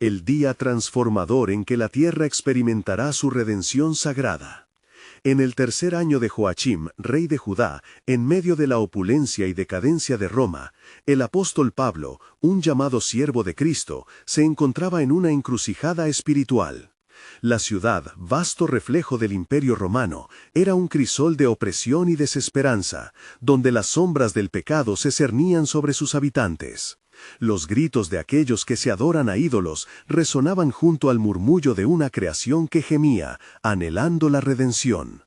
el día transformador en que la tierra experimentará su redención sagrada. En el tercer año de Joachim, rey de Judá, en medio de la opulencia y decadencia de Roma, el apóstol Pablo, un llamado siervo de Cristo, se encontraba en una encrucijada espiritual. La ciudad, vasto reflejo del Imperio Romano, era un crisol de opresión y desesperanza, donde las sombras del pecado se cernían sobre sus habitantes. Los gritos de aquellos que se adoran a ídolos resonaban junto al murmullo de una creación que gemía, anhelando la redención.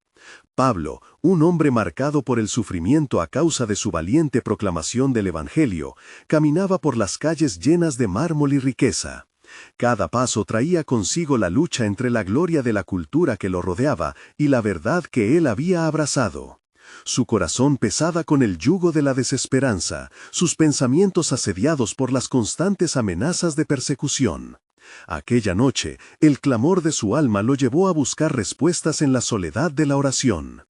Pablo, un hombre marcado por el sufrimiento a causa de su valiente proclamación del Evangelio, caminaba por las calles llenas de mármol y riqueza. Cada paso traía consigo la lucha entre la gloria de la cultura que lo rodeaba y la verdad que él había abrazado. Su corazón pesaba con el yugo de la desesperanza, sus pensamientos asediados por las constantes amenazas de persecución. Aquella noche, el clamor de su alma lo llevó a buscar respuestas en la soledad de la oración.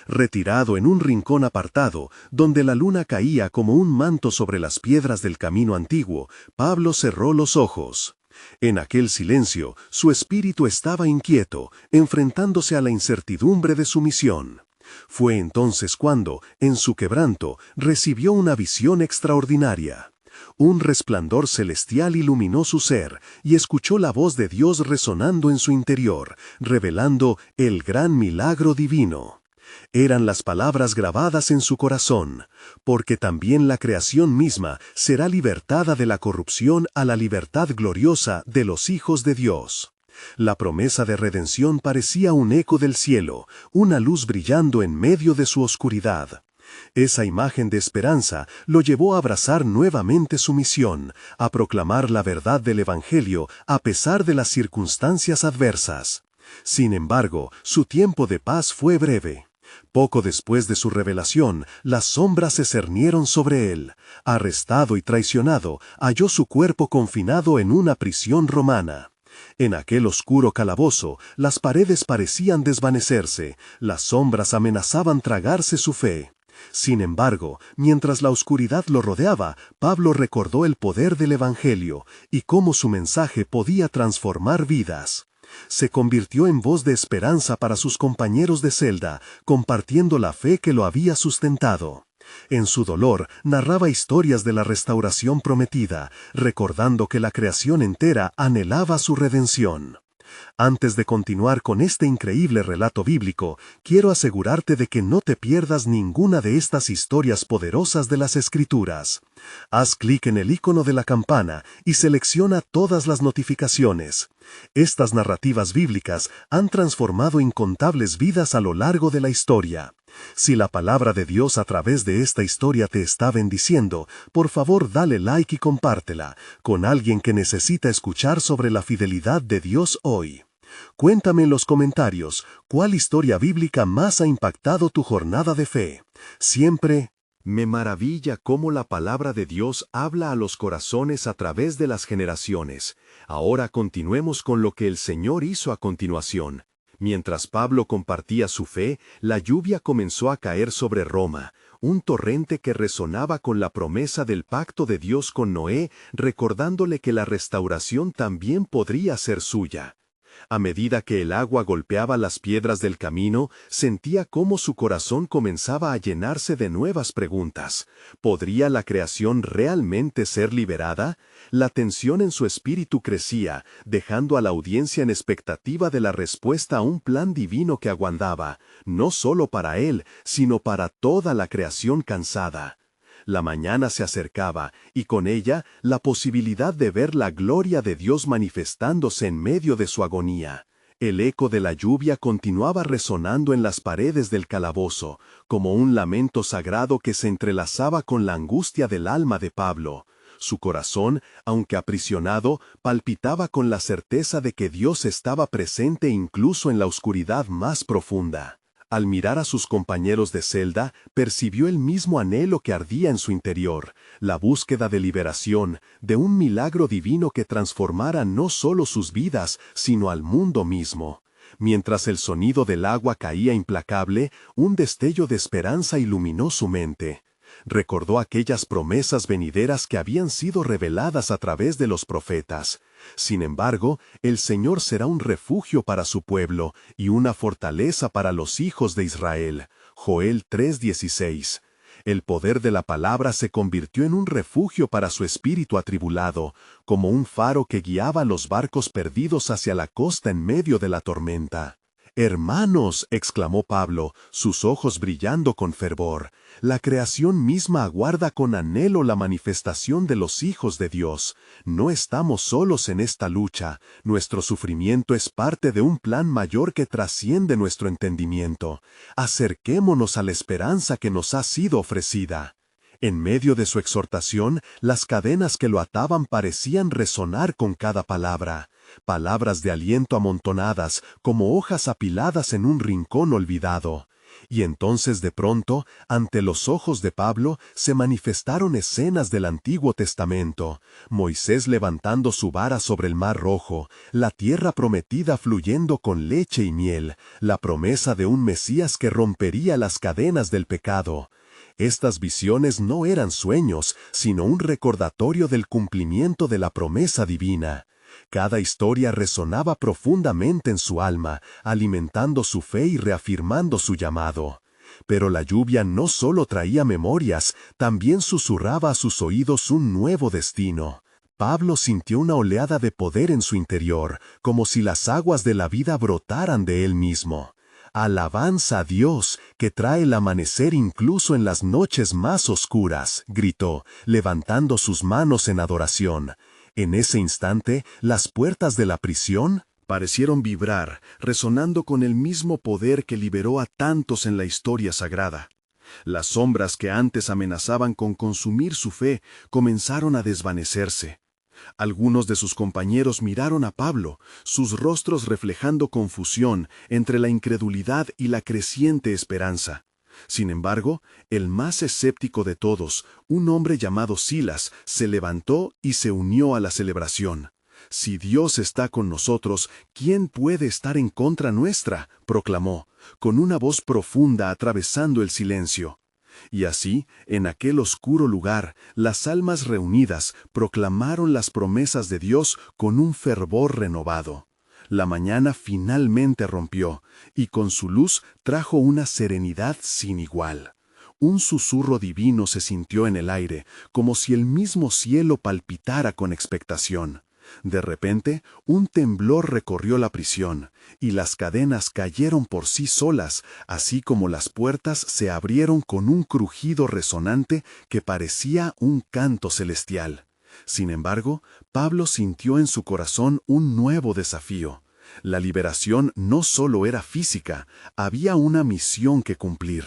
Retirado en un rincón apartado, donde la luna caía como un manto sobre las piedras del camino antiguo, Pablo cerró los ojos. En aquel silencio, su espíritu estaba inquieto, enfrentándose a la incertidumbre de su misión. Fue entonces cuando, en su quebranto, recibió una visión extraordinaria. Un resplandor celestial iluminó su ser, y escuchó la voz de Dios resonando en su interior, revelando el gran milagro divino. Eran las palabras grabadas en su corazón, porque también la creación misma será libertada de la corrupción a la libertad gloriosa de los hijos de Dios. La promesa de redención parecía un eco del cielo, una luz brillando en medio de su oscuridad. Esa imagen de esperanza lo llevó a abrazar nuevamente su misión, a proclamar la verdad del Evangelio a pesar de las circunstancias adversas. Sin embargo, su tiempo de paz fue breve. Poco después de su revelación, las sombras se cernieron sobre él. Arrestado y traicionado, halló su cuerpo confinado en una prisión romana. En aquel oscuro calabozo, las paredes parecían desvanecerse, las sombras amenazaban tragarse su fe. Sin embargo, mientras la oscuridad lo rodeaba, Pablo recordó el poder del Evangelio y cómo su mensaje podía transformar vidas. Se convirtió en voz de esperanza para sus compañeros de celda, compartiendo la fe que lo había sustentado. En su dolor, narraba historias de la restauración prometida, recordando que la creación entera anhelaba su redención. Antes de continuar con este increíble relato bíblico, quiero asegurarte de que no te pierdas ninguna de estas historias poderosas de las Escrituras. Haz clic en el icono de la campana y selecciona todas las notificaciones. Estas narrativas bíblicas han transformado incontables vidas a lo largo de la historia. Si la palabra de Dios a través de esta historia te está bendiciendo, por favor dale like y compártela con alguien que necesita escuchar sobre la fidelidad de Dios hoy. Cuéntame en los comentarios cuál historia bíblica más ha impactado tu jornada de fe. Siempre me maravilla cómo la palabra de Dios habla a los corazones a través de las generaciones. Ahora continuemos con lo que el Señor hizo a continuación. Mientras Pablo compartía su fe, la lluvia comenzó a caer sobre Roma, un torrente que resonaba con la promesa del pacto de Dios con Noé, recordándole que la restauración también podría ser suya. A medida que el agua golpeaba las piedras del camino, sentía cómo su corazón comenzaba a llenarse de nuevas preguntas. ¿Podría la creación realmente ser liberada? La tensión en su espíritu crecía, dejando a la audiencia en expectativa de la respuesta a un plan divino que aguardaba, no solo para él, sino para toda la creación cansada. La mañana se acercaba, y con ella la posibilidad de ver la gloria de Dios manifestándose en medio de su agonía. El eco de la lluvia continuaba resonando en las paredes del calabozo, como un lamento sagrado que se entrelazaba con la angustia del alma de Pablo. Su corazón, aunque aprisionado, palpitaba con la certeza de que Dios estaba presente incluso en la oscuridad más profunda. Al mirar a sus compañeros de celda, percibió el mismo anhelo que ardía en su interior, la búsqueda de liberación, de un milagro divino que transformara no solo sus vidas, sino al mundo mismo. Mientras el sonido del agua caía implacable, un destello de esperanza iluminó su mente. Recordó aquellas promesas venideras que habían sido reveladas a través de los profetas. Sin embargo, el Señor será un refugio para su pueblo y una fortaleza para los hijos de Israel. Joel 3:16. El poder de la palabra se convirtió en un refugio para su espíritu atribulado, como un faro que guiaba los barcos perdidos hacia la costa en medio de la tormenta. «Hermanos», exclamó Pablo, sus ojos brillando con fervor, «la creación misma aguarda con anhelo la manifestación de los hijos de Dios. No estamos solos en esta lucha. Nuestro sufrimiento es parte de un plan mayor que trasciende nuestro entendimiento. Acerquémonos a la esperanza que nos ha sido ofrecida». En medio de su exhortación, las cadenas que lo ataban parecían resonar con cada palabra. Palabras de aliento amontonadas, como hojas apiladas en un rincón olvidado. Y entonces de pronto, ante los ojos de Pablo, se manifestaron escenas del Antiguo Testamento. Moisés levantando su vara sobre el Mar Rojo, la tierra prometida fluyendo con leche y miel, la promesa de un Mesías que rompería las cadenas del pecado. Estas visiones no eran sueños, sino un recordatorio del cumplimiento de la promesa divina. Cada historia resonaba profundamente en su alma, alimentando su fe y reafirmando su llamado. Pero la lluvia no solo traía memorias, también susurraba a sus oídos un nuevo destino. Pablo sintió una oleada de poder en su interior, como si las aguas de la vida brotaran de él mismo. «Alabanza a Dios, que trae el amanecer incluso en las noches más oscuras», gritó, levantando sus manos en adoración. En ese instante, las puertas de la prisión parecieron vibrar, resonando con el mismo poder que liberó a tantos en la historia sagrada. Las sombras que antes amenazaban con consumir su fe comenzaron a desvanecerse. Algunos de sus compañeros miraron a Pablo, sus rostros reflejando confusión entre la incredulidad y la creciente esperanza. Sin embargo, el más escéptico de todos, un hombre llamado Silas, se levantó y se unió a la celebración. «Si Dios está con nosotros, ¿quién puede estar en contra nuestra?», proclamó, con una voz profunda atravesando el silencio. Y así, en aquel oscuro lugar, las almas reunidas proclamaron las promesas de Dios con un fervor renovado. La mañana finalmente rompió, y con su luz trajo una serenidad sin igual. Un susurro divino se sintió en el aire, como si el mismo cielo palpitara con expectación. De repente, un temblor recorrió la prisión, y las cadenas cayeron por sí solas, así como las puertas se abrieron con un crujido resonante que parecía un canto celestial. Sin embargo, Pablo sintió en su corazón un nuevo desafío. La liberación no solo era física, había una misión que cumplir.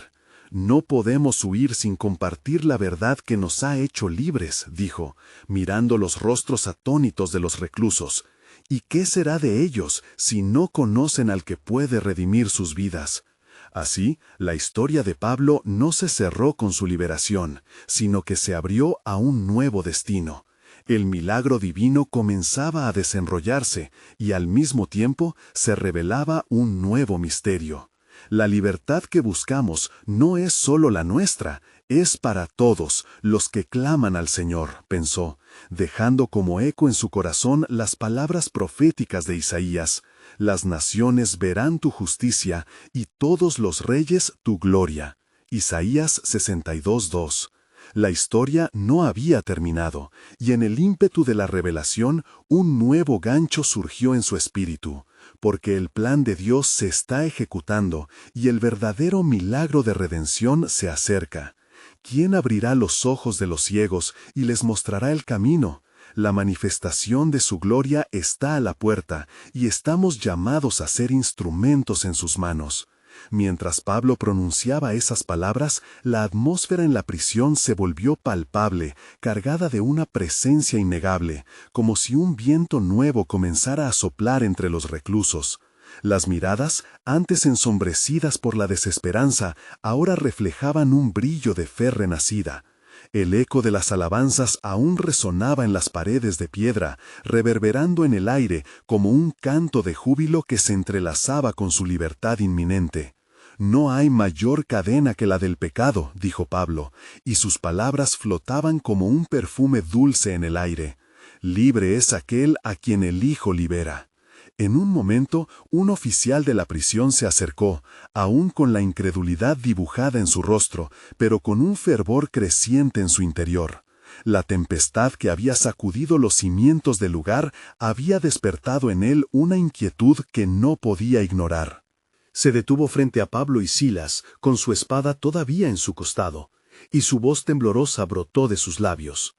«No podemos huir sin compartir la verdad que nos ha hecho libres», dijo, mirando los rostros atónitos de los reclusos. «¿Y qué será de ellos si no conocen al que puede redimir sus vidas?». Así, la historia de Pablo no se cerró con su liberación, sino que se abrió a un nuevo destino. El milagro divino comenzaba a desenrollarse y al mismo tiempo se revelaba un nuevo misterio. La libertad que buscamos no es solo la nuestra, es para todos los que claman al Señor, pensó, dejando como eco en su corazón las palabras proféticas de Isaías. «Las naciones verán tu justicia y todos los reyes tu gloria». Isaías 62:2. La historia no había terminado, y en el ímpetu de la revelación, un nuevo gancho surgió en su espíritu, porque el plan de Dios se está ejecutando y el verdadero milagro de redención se acerca. ¿Quién abrirá los ojos de los ciegos y les mostrará el camino? La manifestación de su gloria está a la puerta, y estamos llamados a ser instrumentos en sus manos. Mientras Pablo pronunciaba esas palabras, la atmósfera en la prisión se volvió palpable, cargada de una presencia innegable, como si un viento nuevo comenzara a soplar entre los reclusos. Las miradas, antes ensombrecidas por la desesperanza, ahora reflejaban un brillo de fe renacida. El eco de las alabanzas aún resonaba en las paredes de piedra, reverberando en el aire como un canto de júbilo que se entrelazaba con su libertad inminente. No hay mayor cadena que la del pecado, dijo Pablo, y sus palabras flotaban como un perfume dulce en el aire. Libre es aquel a quien el Hijo libera. En un momento, un oficial de la prisión se acercó, aún con la incredulidad dibujada en su rostro, pero con un fervor creciente en su interior. La tempestad que había sacudido los cimientos del lugar había despertado en él una inquietud que no podía ignorar. Se detuvo frente a Pablo y Silas, con su espada todavía en su costado, y su voz temblorosa brotó de sus labios.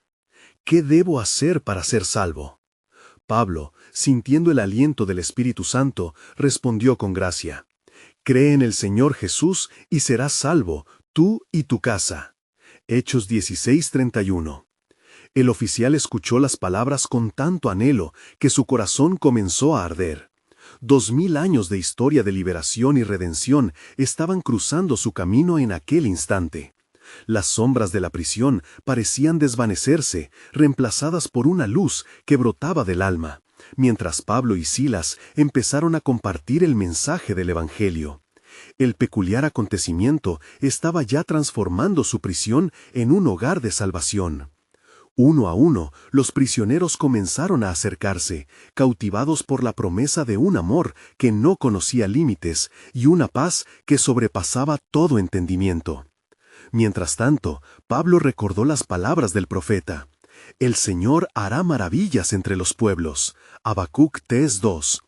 ¿Qué debo hacer para ser salvo? Pablo, sintiendo el aliento del Espíritu Santo, respondió con gracia: Cree en el Señor Jesús y serás salvo, tú y tu casa. Hechos 16:31. El oficial escuchó las palabras con tanto anhelo que su corazón comenzó a arder. 2000 años de historia de liberación y redención estaban cruzando su camino en aquel instante. Las sombras de la prisión parecían desvanecerse, reemplazadas por una luz que brotaba del alma, mientras Pablo y Silas empezaron a compartir el mensaje del Evangelio. El peculiar acontecimiento estaba ya transformando su prisión en un hogar de salvación. Uno a uno, los prisioneros comenzaron a acercarse, cautivados por la promesa de un amor que no conocía límites y una paz que sobrepasaba todo entendimiento. Mientras tanto, Pablo recordó las palabras del profeta: El Señor hará maravillas entre los pueblos. Habacuc 3:2.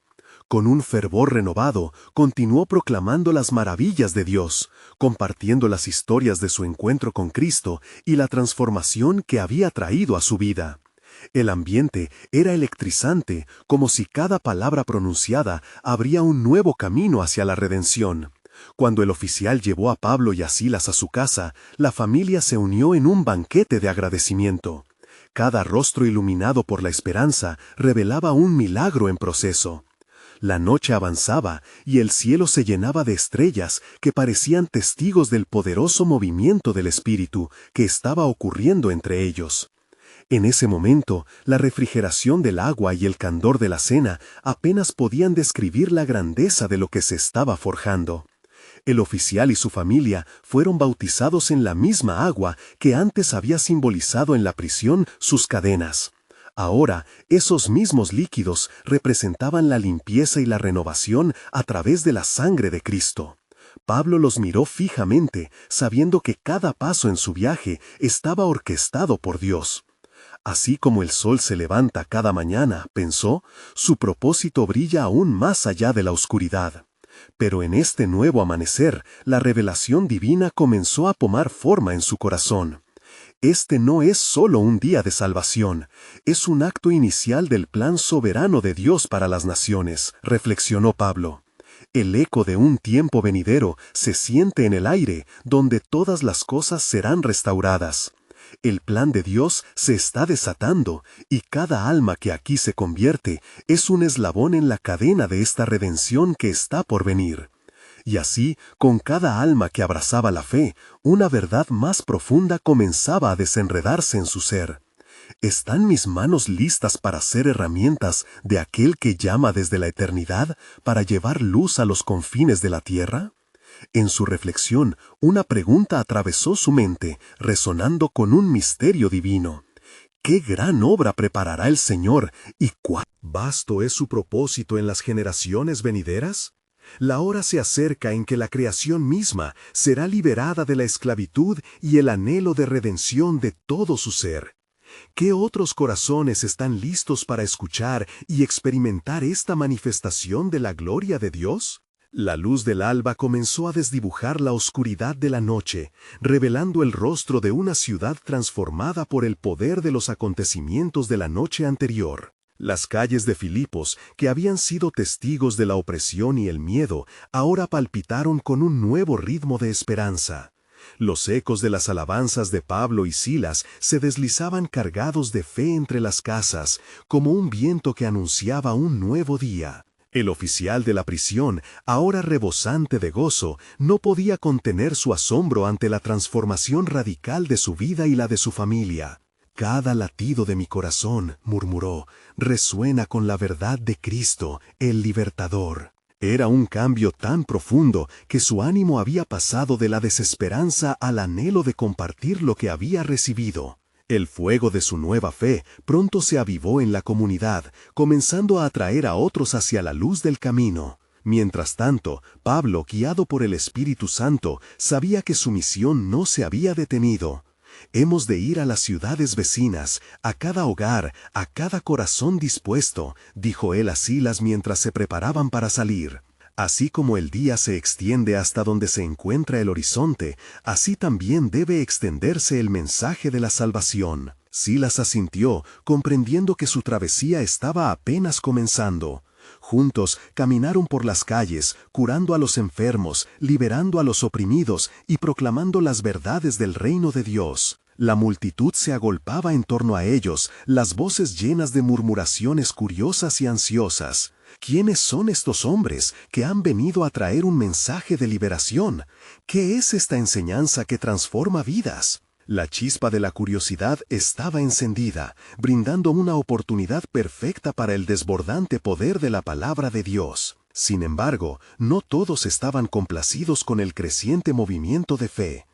Con un fervor renovado, continuó proclamando las maravillas de Dios, compartiendo las historias de su encuentro con Cristo y la transformación que había traído a su vida. El ambiente era electrizante, como si cada palabra pronunciada abría un nuevo camino hacia la redención. Cuando el oficial llevó a Pablo y a Silas a su casa, la familia se unió en un banquete de agradecimiento. Cada rostro iluminado por la esperanza revelaba un milagro en proceso. La noche avanzaba y el cielo se llenaba de estrellas que parecían testigos del poderoso movimiento del Espíritu que estaba ocurriendo entre ellos. En ese momento, la refrigeración del agua y el candor de la cena apenas podían describir la grandeza de lo que se estaba forjando. El oficial y su familia fueron bautizados en la misma agua que antes había simbolizado en la prisión sus cadenas. Ahora, esos mismos líquidos representaban la limpieza y la renovación a través de la sangre de Cristo. Pablo los miró fijamente, sabiendo que cada paso en su viaje estaba orquestado por Dios. Así como el sol se levanta cada mañana, pensó, su propósito brilla aún más allá de la oscuridad. Pero en este nuevo amanecer, la revelación divina comenzó a tomar forma en su corazón. Este no es solo un día de salvación, es un acto inicial del plan soberano de Dios para las naciones, reflexionó Pablo. El eco de un tiempo venidero se siente en el aire, donde todas las cosas serán restauradas. El plan de Dios se está desatando, y cada alma que aquí se convierte es un eslabón en la cadena de esta redención que está por venir. Y así, con cada alma que abrazaba la fe, una verdad más profunda comenzaba a desenredarse en su ser. ¿Están mis manos listas para ser herramientas de aquel que llama desde la eternidad para llevar luz a los confines de la tierra? En su reflexión, una pregunta atravesó su mente, resonando con un misterio divino. ¿Qué gran obra preparará el Señor y cuán vasto es su propósito en las generaciones venideras? La hora se acerca en que la creación misma será liberada de la esclavitud y el anhelo de redención de todo su ser. ¿Qué otros corazones están listos para escuchar y experimentar esta manifestación de la gloria de Dios? La luz del alba comenzó a desdibujar la oscuridad de la noche, revelando el rostro de una ciudad transformada por el poder de los acontecimientos de la noche anterior. Las calles de Filipos, que habían sido testigos de la opresión y el miedo, ahora palpitaron con un nuevo ritmo de esperanza. Los ecos de las alabanzas de Pablo y Silas se deslizaban cargados de fe entre las casas, como un viento que anunciaba un nuevo día. El oficial de la prisión, ahora rebosante de gozo, no podía contener su asombro ante la transformación radical de su vida y la de su familia. Cada latido de mi corazón, murmuró, resuena con la verdad de Cristo, el libertador. Era un cambio tan profundo que su ánimo había pasado de la desesperanza al anhelo de compartir lo que había recibido. El fuego de su nueva fe pronto se avivó en la comunidad, comenzando a atraer a otros hacia la luz del camino. Mientras tanto, Pablo, guiado por el Espíritu Santo, sabía que su misión no se había detenido. Hemos de ir a las ciudades vecinas, a cada hogar, a cada corazón dispuesto, dijo él a Silas mientras se preparaban para salir. Así como el día se extiende hasta donde se encuentra el horizonte, así también debe extenderse el mensaje de la salvación. Silas asintió, comprendiendo que su travesía estaba apenas comenzando. Juntos caminaron por las calles, curando a los enfermos, liberando a los oprimidos y proclamando las verdades del reino de Dios. La multitud se agolpaba en torno a ellos, las voces llenas de murmuraciones curiosas y ansiosas. ¿Quiénes son estos hombres que han venido a traer un mensaje de liberación? ¿Qué es esta enseñanza que transforma vidas? La chispa de la curiosidad estaba encendida, brindando una oportunidad perfecta para el desbordante poder de la palabra de Dios. Sin embargo, no todos estaban complacidos con el creciente movimiento de fe.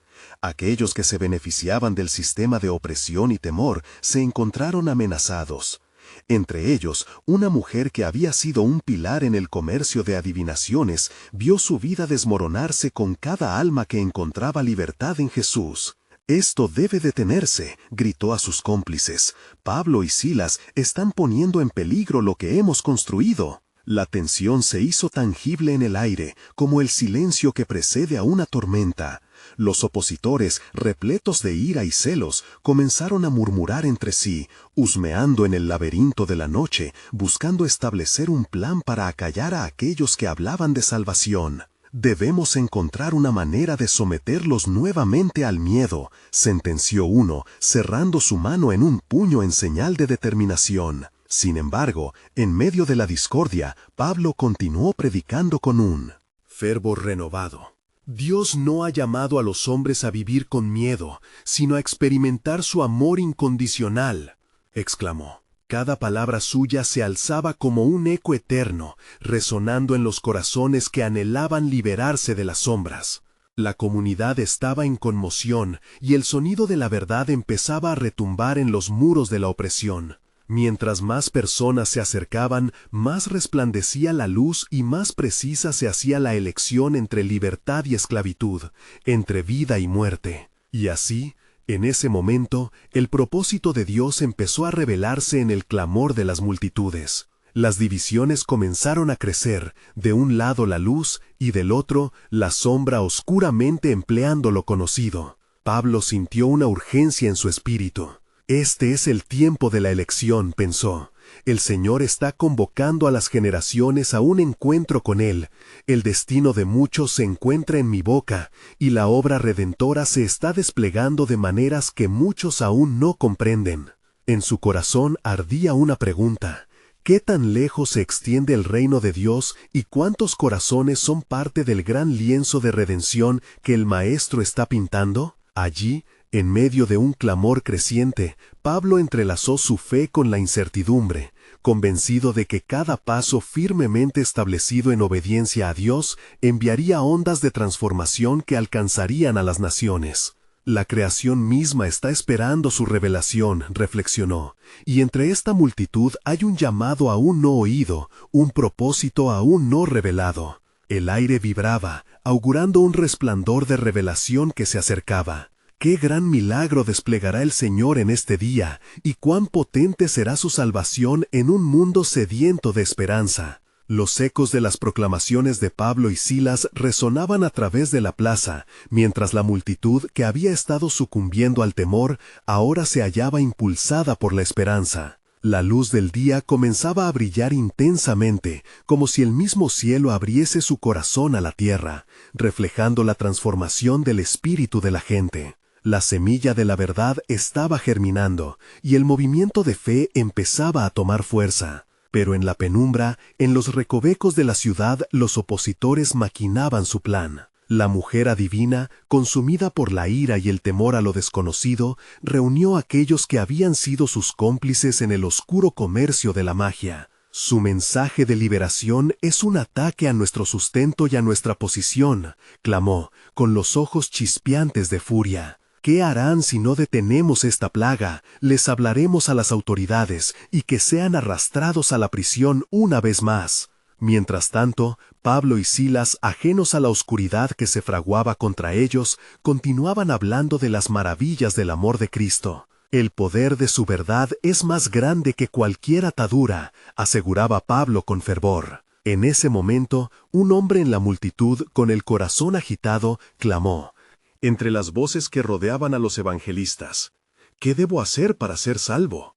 Aquellos que se beneficiaban del sistema de opresión y temor se encontraron amenazados. Entre ellos, una mujer que había sido un pilar en el comercio de adivinaciones vio su vida desmoronarse con cada alma que encontraba libertad en Jesús. «Esto debe detenerse», gritó a sus cómplices. «Pablo y Silas están poniendo en peligro lo que hemos construido». La tensión se hizo tangible en el aire, como el silencio que precede a una tormenta. Los opositores, repletos de ira y celos, comenzaron a murmurar entre sí, husmeando en el laberinto de la noche, buscando establecer un plan para acallar a aquellos que hablaban de salvación. «Debemos encontrar una manera de someterlos nuevamente al miedo», sentenció uno, cerrando su mano en un puño en señal de determinación. Sin embargo, en medio de la discordia, Pablo continuó predicando con un fervor renovado. «Dios no ha llamado a los hombres a vivir con miedo, sino a experimentar su amor incondicional», exclamó. Cada palabra suya se alzaba como un eco eterno, resonando en los corazones que anhelaban liberarse de las sombras. La comunidad estaba en conmoción y el sonido de la verdad empezaba a retumbar en los muros de la opresión. Mientras más personas se acercaban, más resplandecía la luz y más precisa se hacía la elección entre libertad y esclavitud, entre vida y muerte. Y así, en ese momento, el propósito de Dios empezó a revelarse en el clamor de las multitudes. Las divisiones comenzaron a crecer, de un lado la luz y del otro la sombra oscuramente empleando lo conocido. Pablo sintió una urgencia en su espíritu. «Este es el tiempo de la elección», pensó. «El Señor está convocando a las generaciones a un encuentro con Él. El destino de muchos se encuentra en mi boca, y la obra redentora se está desplegando de maneras que muchos aún no comprenden». En su corazón ardía una pregunta. ¿Qué tan lejos se extiende el reino de Dios y cuántos corazones son parte del gran lienzo de redención que el Maestro está pintando? Allí, en medio de un clamor creciente, Pablo entrelazó su fe con la incertidumbre, convencido de que cada paso firmemente establecido en obediencia a Dios enviaría ondas de transformación que alcanzarían a las naciones. La creación misma está esperando su revelación, reflexionó, y entre esta multitud hay un llamado aún no oído, un propósito aún no revelado. El aire vibraba, augurando un resplandor de revelación que se acercaba. ¡Qué gran milagro desplegará el Señor en este día, y cuán potente será su salvación en un mundo sediento de esperanza! Los ecos de las proclamaciones de Pablo y Silas resonaban a través de la plaza, mientras la multitud que había estado sucumbiendo al temor ahora se hallaba impulsada por la esperanza. La luz del día comenzaba a brillar intensamente, como si el mismo cielo abriese su corazón a la tierra, reflejando la transformación del espíritu de la gente. La semilla de la verdad estaba germinando, y el movimiento de fe empezaba a tomar fuerza. Pero en la penumbra, en los recovecos de la ciudad, los opositores maquinaban su plan. La mujer adivina, consumida por la ira y el temor a lo desconocido, reunió a aquellos que habían sido sus cómplices en el oscuro comercio de la magia. Su mensaje de liberación es un ataque a nuestro sustento y a nuestra posición, clamó, con los ojos chispeantes de furia. ¿Qué harán si no detenemos esta plaga? Les hablaremos a las autoridades y que sean arrastrados a la prisión una vez más. Mientras tanto, Pablo y Silas, ajenos a la oscuridad que se fraguaba contra ellos, continuaban hablando de las maravillas del amor de Cristo. El poder de su verdad es más grande que cualquier atadura, aseguraba Pablo con fervor. En ese momento, un hombre en la multitud, con el corazón agitado, clamó, entre las voces que rodeaban a los evangelistas, ¿qué debo hacer para ser salvo?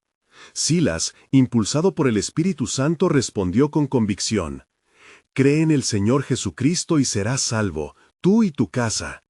Silas, impulsado por el Espíritu Santo, respondió con convicción, cree en el Señor Jesucristo y serás salvo, tú y tu casa.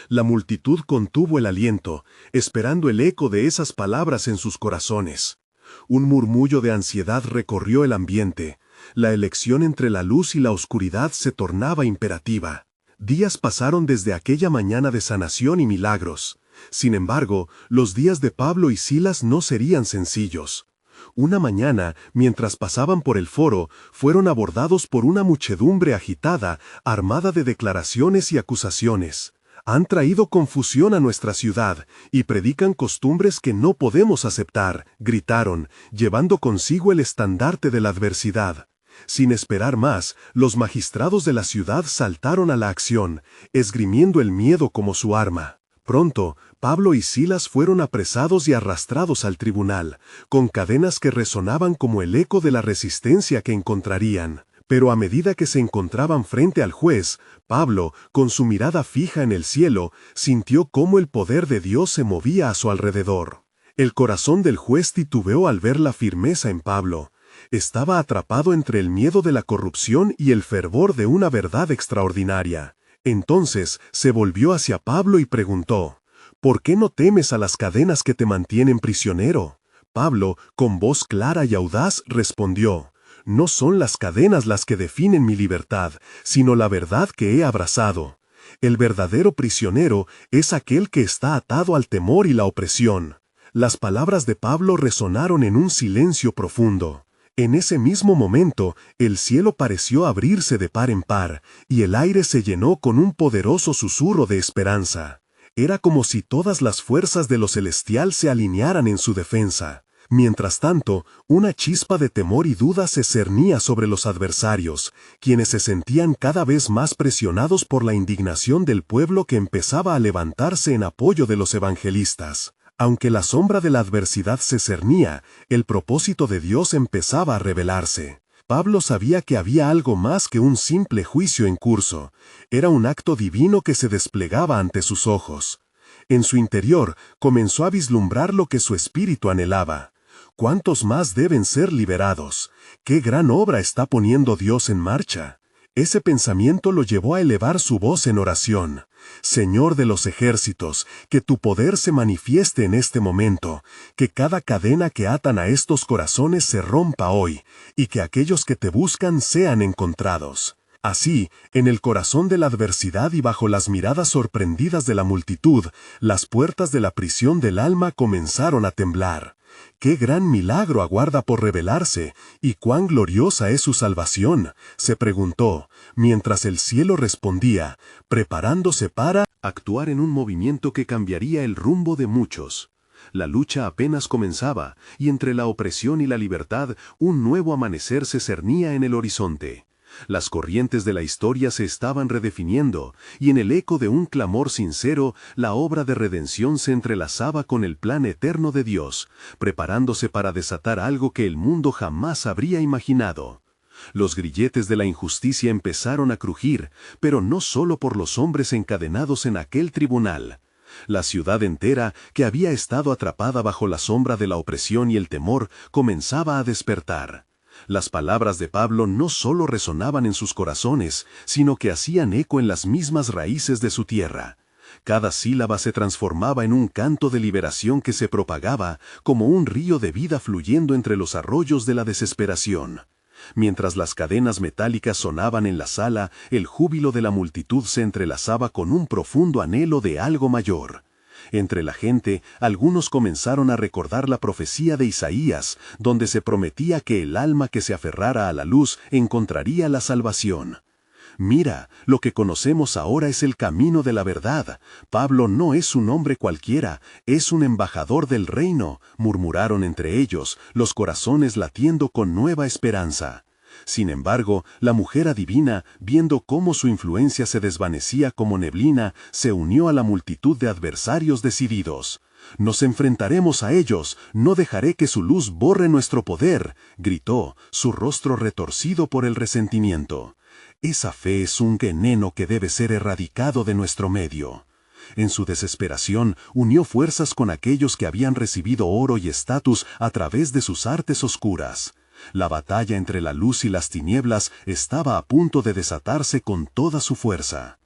La multitud contuvo el aliento, esperando el eco de esas palabras en sus corazones. Un murmullo de ansiedad recorrió el ambiente. La elección entre la luz y la oscuridad se tornaba imperativa. Días pasaron desde aquella mañana de sanación y milagros. Sin embargo, los días de Pablo y Silas no serían sencillos. Una mañana, mientras pasaban por el foro, fueron abordados por una muchedumbre agitada, armada de declaraciones y acusaciones. Han traído confusión a nuestra ciudad y predican costumbres que no podemos aceptar, gritaron, llevando consigo el estandarte de la adversidad. Sin esperar más, los magistrados de la ciudad saltaron a la acción, esgrimiendo el miedo como su arma. Pronto, Pablo y Silas fueron apresados y arrastrados al tribunal, con cadenas que resonaban como el eco de la resistencia que encontrarían. Pero a medida que se encontraban frente al juez, Pablo, con su mirada fija en el cielo, sintió cómo el poder de Dios se movía a su alrededor. El corazón del juez titubeó al ver la firmeza en Pablo. Estaba atrapado entre el miedo de la corrupción y el fervor de una verdad extraordinaria. Entonces se volvió hacia Pablo y preguntó, ¿por qué no temes a las cadenas que te mantienen prisionero? Pablo, con voz clara y audaz, respondió, no son las cadenas las que definen mi libertad, sino la verdad que he abrazado. El verdadero prisionero es aquel que está atado al temor y la opresión. Las palabras de Pablo resonaron en un silencio profundo. En ese mismo momento, el cielo pareció abrirse de par en par, y el aire se llenó con un poderoso susurro de esperanza. Era como si todas las fuerzas de lo celestial se alinearan en su defensa. Mientras tanto, una chispa de temor y duda se cernía sobre los adversarios, quienes se sentían cada vez más presionados por la indignación del pueblo que empezaba a levantarse en apoyo de los evangelistas. Aunque la sombra de la adversidad se cernía, el propósito de Dios empezaba a revelarse. Pablo sabía que había algo más que un simple juicio en curso. Era un acto divino que se desplegaba ante sus ojos. En su interior comenzó a vislumbrar lo que su espíritu anhelaba. ¿Cuántos más deben ser liberados? ¿Qué gran obra está poniendo Dios en marcha? Ese pensamiento lo llevó a elevar su voz en oración. Señor de los ejércitos, que tu poder se manifieste en este momento, que cada cadena que atan a estos corazones se rompa hoy, y que aquellos que te buscan sean encontrados. Así, en el corazón de la adversidad y bajo las miradas sorprendidas de la multitud, las puertas de la prisión del alma comenzaron a temblar. ¡Qué gran milagro aguarda por revelarse! ¿Y cuán gloriosa es su salvación?, se preguntó, mientras el cielo respondía, preparándose para actuar en un movimiento que cambiaría el rumbo de muchos. La lucha apenas comenzaba, y entre la opresión y la libertad, un nuevo amanecer se cernía en el horizonte. Las corrientes de la historia se estaban redefiniendo, y en el eco de un clamor sincero, la obra de redención se entrelazaba con el plan eterno de Dios, preparándose para desatar algo que el mundo jamás habría imaginado. Los grilletes de la injusticia empezaron a crujir, pero no solo por los hombres encadenados en aquel tribunal. La ciudad entera, que había estado atrapada bajo la sombra de la opresión y el temor, comenzaba a despertar. Las palabras de Pablo no solo resonaban en sus corazones, sino que hacían eco en las mismas raíces de su tierra. Cada sílaba se transformaba en un canto de liberación que se propagaba como un río de vida fluyendo entre los arroyos de la desesperación. Mientras las cadenas metálicas sonaban en la sala, el júbilo de la multitud se entrelazaba con un profundo anhelo de algo mayor. Entre la gente, algunos comenzaron a recordar la profecía de Isaías, donde se prometía que el alma que se aferrara a la luz encontraría la salvación. Mira, lo que conocemos ahora es el camino de la verdad. Pablo no es un hombre cualquiera, es un embajador del reino, murmuraron entre ellos, los corazones latiendo con nueva esperanza. Sin embargo, la mujer adivina, viendo cómo su influencia se desvanecía como neblina, se unió a la multitud de adversarios decididos. «Nos enfrentaremos a ellos, no dejaré que su luz borre nuestro poder», gritó, su rostro retorcido por el resentimiento. Esa fe es un veneno que debe ser erradicado de nuestro medio. En su desesperación, unió fuerzas con aquellos que habían recibido oro y estatus a través de sus artes oscuras. La batalla entre la luz y las tinieblas estaba a punto de desatarse con toda su fuerza.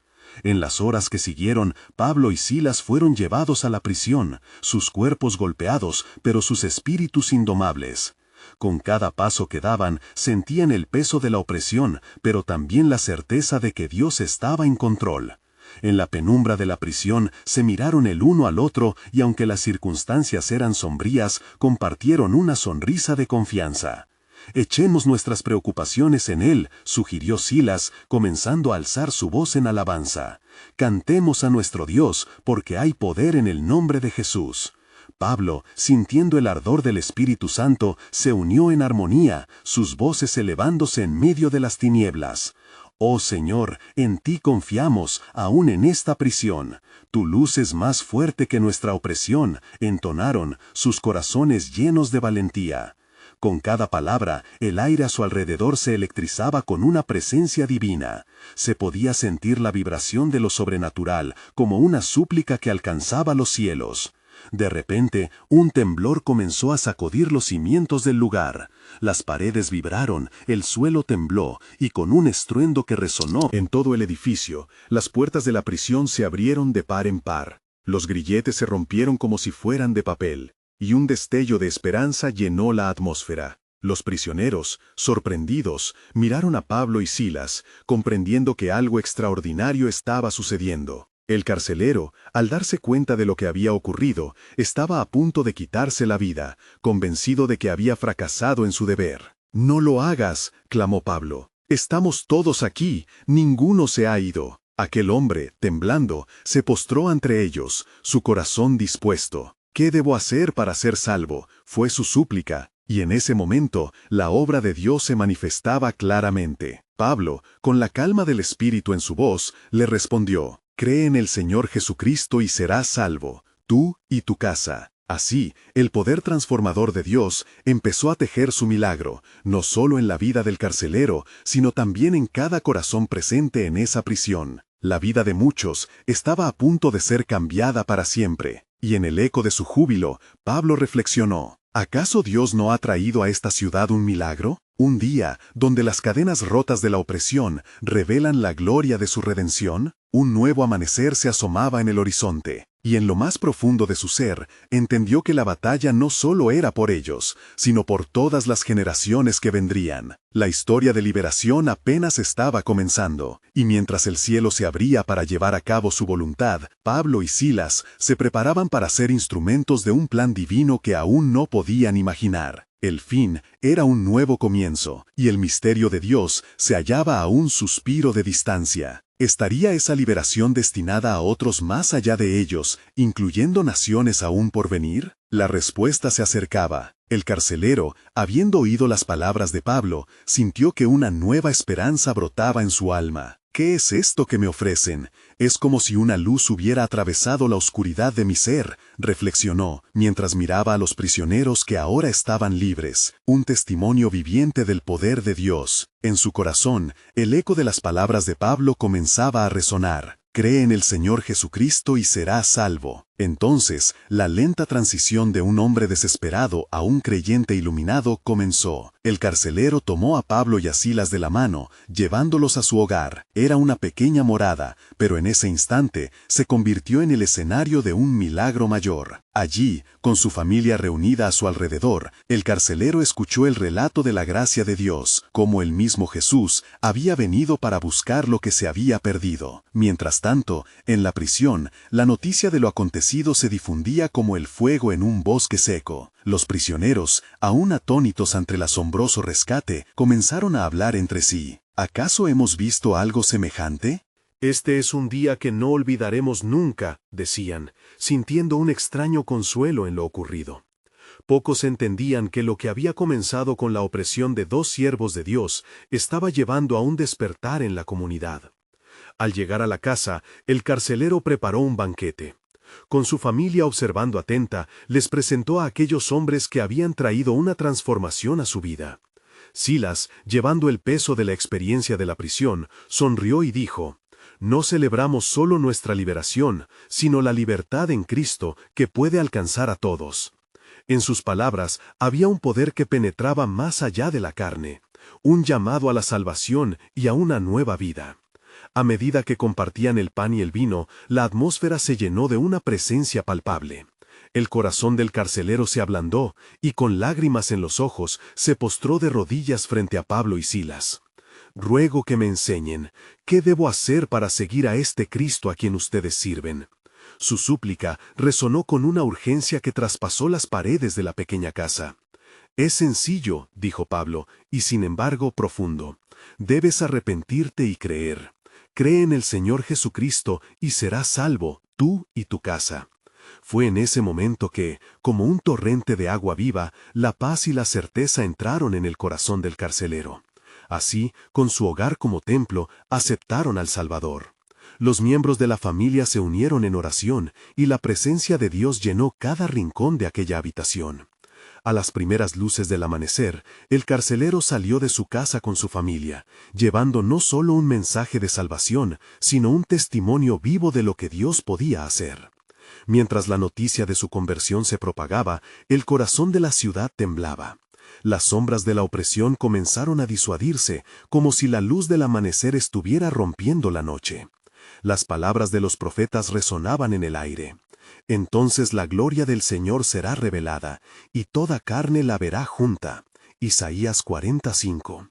En las horas que siguieron, Pablo y Silas fueron llevados a la prisión, sus cuerpos golpeados, pero sus espíritus indomables. Con cada paso que daban, sentían el peso de la opresión, pero también la certeza de que Dios estaba en control. En la penumbra de la prisión se miraron el uno al otro y aunque las circunstancias eran sombrías, compartieron una sonrisa de confianza. «Echemos nuestras preocupaciones en Él», sugirió Silas, comenzando a alzar su voz en alabanza. «Cantemos a nuestro Dios, porque hay poder en el nombre de Jesús». Pablo, sintiendo el ardor del Espíritu Santo, se unió en armonía, sus voces elevándose en medio de las tinieblas. «Oh Señor, en ti confiamos, aún en esta prisión. Tu luz es más fuerte que nuestra opresión», entonaron, sus corazones llenos de valentía. Con cada palabra, el aire a su alrededor se electrizaba con una presencia divina. Se podía sentir la vibración de lo sobrenatural, como una súplica que alcanzaba los cielos. De repente, un temblor comenzó a sacudir los cimientos del lugar. Las paredes vibraron, el suelo tembló, y con un estruendo que resonó en todo el edificio, las puertas de la prisión se abrieron de par en par. Los grilletes se rompieron como si fueran de papel, y un destello de esperanza llenó la atmósfera. Los prisioneros, sorprendidos, miraron a Pablo y Silas, comprendiendo que algo extraordinario estaba sucediendo. El carcelero, al darse cuenta de lo que había ocurrido, estaba a punto de quitarse la vida, convencido de que había fracasado en su deber. «No lo hagas», clamó Pablo. «Estamos todos aquí, ninguno se ha ido». Aquel hombre, temblando, se postró ante ellos, su corazón dispuesto. «¿Qué debo hacer para ser salvo?», fue su súplica, y en ese momento la obra de Dios se manifestaba claramente. Pablo, con la calma del Espíritu en su voz, le respondió: «Cree en el Señor Jesucristo y serás salvo, tú y tu casa». Así, el poder transformador de Dios empezó a tejer su milagro, no solo en la vida del carcelero, sino también en cada corazón presente en esa prisión. La vida de muchos estaba a punto de ser cambiada para siempre, y en el eco de su júbilo, Pablo reflexionó: ¿acaso Dios no ha traído a esta ciudad un milagro? Un día donde las cadenas rotas de la opresión revelan la gloria de su redención. Un nuevo amanecer se asomaba en el horizonte, y en lo más profundo de su ser, entendió que la batalla no solo era por ellos, sino por todas las generaciones que vendrían. La historia de liberación apenas estaba comenzando, y mientras el cielo se abría para llevar a cabo su voluntad, Pablo y Silas se preparaban para ser instrumentos de un plan divino que aún no podían imaginar. El fin era un nuevo comienzo, y el misterio de Dios se hallaba a un suspiro de distancia. ¿Estaría esa liberación destinada a otros más allá de ellos, incluyendo naciones aún por venir? La respuesta se acercaba. El carcelero, habiendo oído las palabras de Pablo, sintió que una nueva esperanza brotaba en su alma. ¿Qué es esto que me ofrecen? Es como si una luz hubiera atravesado la oscuridad de mi ser, reflexionó, mientras miraba a los prisioneros que ahora estaban libres, un testimonio viviente del poder de Dios. En su corazón, el eco de las palabras de Pablo comenzaba a resonar: «Cree en el Señor Jesucristo y serás salvo». Entonces, la lenta transición de un hombre desesperado a un creyente iluminado comenzó. El carcelero tomó a Pablo y a Silas de la mano, llevándolos a su hogar. Era una pequeña morada, pero en ese instante se convirtió en el escenario de un milagro mayor. Allí, con su familia reunida a su alrededor, el carcelero escuchó el relato de la gracia de Dios, cómo el mismo Jesús había venido para buscar lo que se había perdido. Mientras tanto, en la prisión, la noticia de lo acontecido acontecido se difundía como el fuego en un bosque seco. Los prisioneros, aún atónitos ante el asombroso rescate, comenzaron a hablar entre sí. ¿Acaso hemos visto algo semejante? Este es un día que no olvidaremos nunca, decían, sintiendo un extraño consuelo en lo ocurrido. Pocos entendían que lo que había comenzado con la opresión de 2 siervos de Dios estaba llevando a un despertar en la comunidad. Al llegar a la casa, el carcelero preparó un banquete. Con su familia observando atenta, les presentó a aquellos hombres que habían traído una transformación a su vida. Silas, llevando el peso de la experiencia de la prisión, sonrió y dijo: «No celebramos solo nuestra liberación, sino la libertad en Cristo que puede alcanzar a todos». En sus palabras había un poder que penetraba más allá de la carne, un llamado a la salvación y a una nueva vida. A medida que compartían el pan y el vino, la atmósfera se llenó de una presencia palpable. El corazón del carcelero se ablandó y con lágrimas en los ojos se postró de rodillas frente a Pablo y Silas. «Ruego que me enseñen, ¿qué debo hacer para seguir a este Cristo a quien ustedes sirven?». Su súplica resonó con una urgencia que traspasó las paredes de la pequeña casa. «Es sencillo», dijo Pablo, y sin embargo profundo. «Debes arrepentirte y creer. Cree en el Señor Jesucristo y serás salvo, tú y tu casa». Fue en ese momento que, como un torrente de agua viva, la paz y la certeza entraron en el corazón del carcelero. Así, con su hogar como templo, aceptaron al Salvador. Los miembros de la familia se unieron en oración y la presencia de Dios llenó cada rincón de aquella habitación. A las primeras luces del amanecer, el carcelero salió de su casa con su familia, llevando no solo un mensaje de salvación, sino un testimonio vivo de lo que Dios podía hacer. Mientras la noticia de su conversión se propagaba, el corazón de la ciudad temblaba. Las sombras de la opresión comenzaron a disuadirse, como si la luz del amanecer estuviera rompiendo la noche. Las palabras de los profetas resonaban en el aire. «Entonces la gloria del Señor será revelada, y toda carne la verá junta». Isaías 45.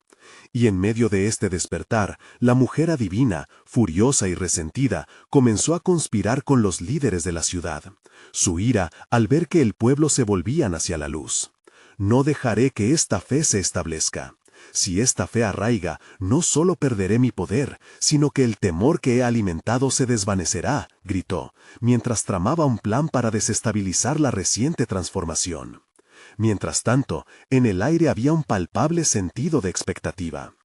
Y en medio de este despertar, la mujer adivina, furiosa y resentida, comenzó a conspirar con los líderes de la ciudad. Su ira al ver que el pueblo se volvían hacia la luz. «No dejaré que esta fe se establezca. Si esta fe arraiga, no solo perderé mi poder, sino que el temor que he alimentado se desvanecerá», gritó, mientras tramaba un plan para desestabilizar la reciente transformación. Mientras tanto, en el aire había un palpable sentido de expectativa.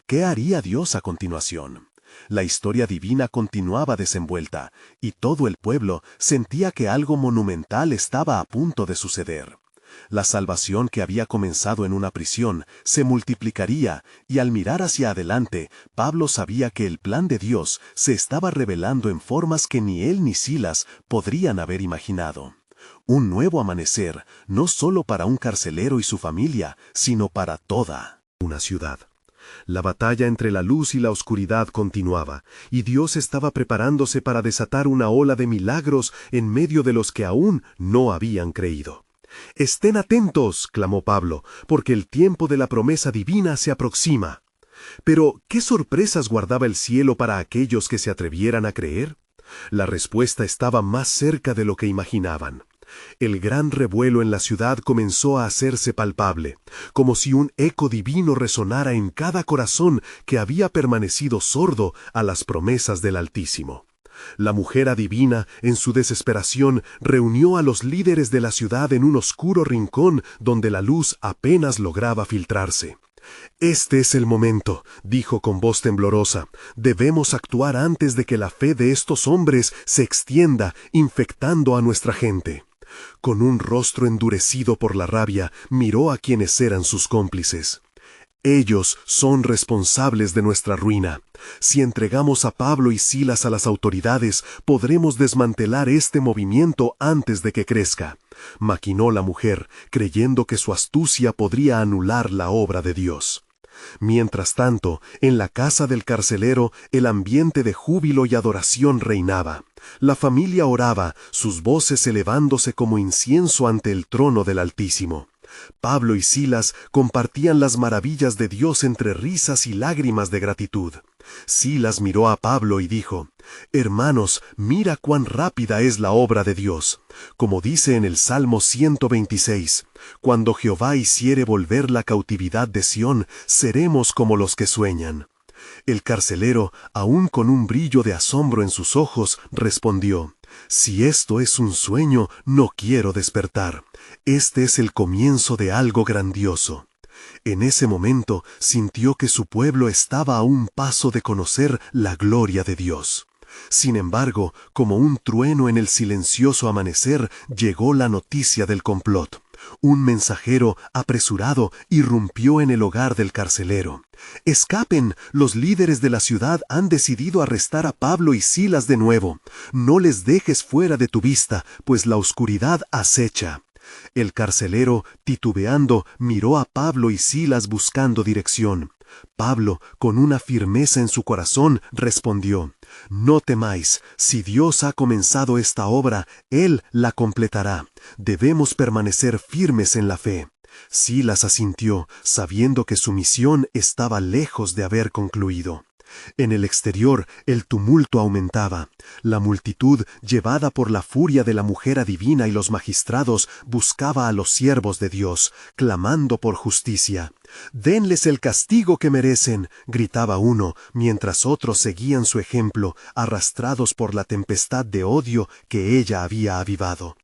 ¿Qué haría Dios a continuación? La historia divina continuaba desenvuelta, y todo el pueblo sentía que algo monumental estaba a punto de suceder. La salvación que había comenzado en una prisión se multiplicaría, y al mirar hacia adelante, Pablo sabía que el plan de Dios se estaba revelando en formas que ni él ni Silas podrían haber imaginado. Un nuevo amanecer, no solo para un carcelero y su familia, sino para toda una ciudad. La batalla entre la luz y la oscuridad continuaba, y Dios estaba preparándose para desatar una ola de milagros en medio de los que aún no habían creído. «Estén atentos», clamó Pablo, «porque el tiempo de la promesa divina se aproxima». Pero, ¿qué sorpresas guardaba el cielo para aquellos que se atrevieran a creer? La respuesta estaba más cerca de lo que imaginaban. El gran revuelo en la ciudad comenzó a hacerse palpable, como si un eco divino resonara en cada corazón que había permanecido sordo a las promesas del Altísimo. La mujer adivina, en su desesperación, reunió a los líderes de la ciudad en un oscuro rincón donde la luz apenas lograba filtrarse. «Este es el momento», dijo con voz temblorosa. «Debemos actuar antes de que la fe de estos hombres se extienda, infectando a nuestra gente». Con un rostro endurecido por la rabia, miró a quienes eran sus cómplices. «Ellos son responsables de nuestra ruina. Si entregamos a Pablo y Silas a las autoridades, podremos desmantelar este movimiento antes de que crezca», maquinó la mujer, creyendo que su astucia podría anular la obra de Dios. Mientras tanto, en la casa del carcelero, el ambiente de júbilo y adoración reinaba. La familia oraba, sus voces elevándose como incienso ante el trono del Altísimo. Pablo y Silas compartían las maravillas de Dios entre risas y lágrimas de gratitud. Silas miró a Pablo y dijo: Hermanos, mira cuán rápida es la obra de Dios. Como dice en el Salmo 126, cuando Jehová hiciere volver la cautividad de Sión, seremos como los que sueñan. El carcelero, aún con un brillo de asombro en sus ojos, respondió: si esto es un sueño, no quiero despertar. Este es el comienzo de algo grandioso. En ese momento sintió que su pueblo estaba a un paso de conocer la gloria de Dios. Sin embargo, como un trueno en el silencioso amanecer, llegó la noticia del complot. Un mensajero apresurado irrumpió en el hogar del carcelero. «¡Escapen! Los líderes de la ciudad han decidido arrestar a Pablo y Silas de nuevo. No les dejes fuera de tu vista, pues la oscuridad acecha». El carcelero, titubeando, miró a Pablo y Silas buscando dirección. Pablo, con una firmeza en su corazón, respondió: «No temáis, si Dios ha comenzado esta obra, Él la completará. Debemos permanecer firmes en la fe». Silas asintió, sabiendo que su misión estaba lejos de haber concluido. En el exterior, el tumulto aumentaba. La multitud, llevada por la furia de la mujer adivina y los magistrados, buscaba a los siervos de Dios, clamando por justicia. «Denles el castigo que merecen», gritaba uno, mientras otros seguían su ejemplo, arrastrados por la tempestad de odio que ella había avivado.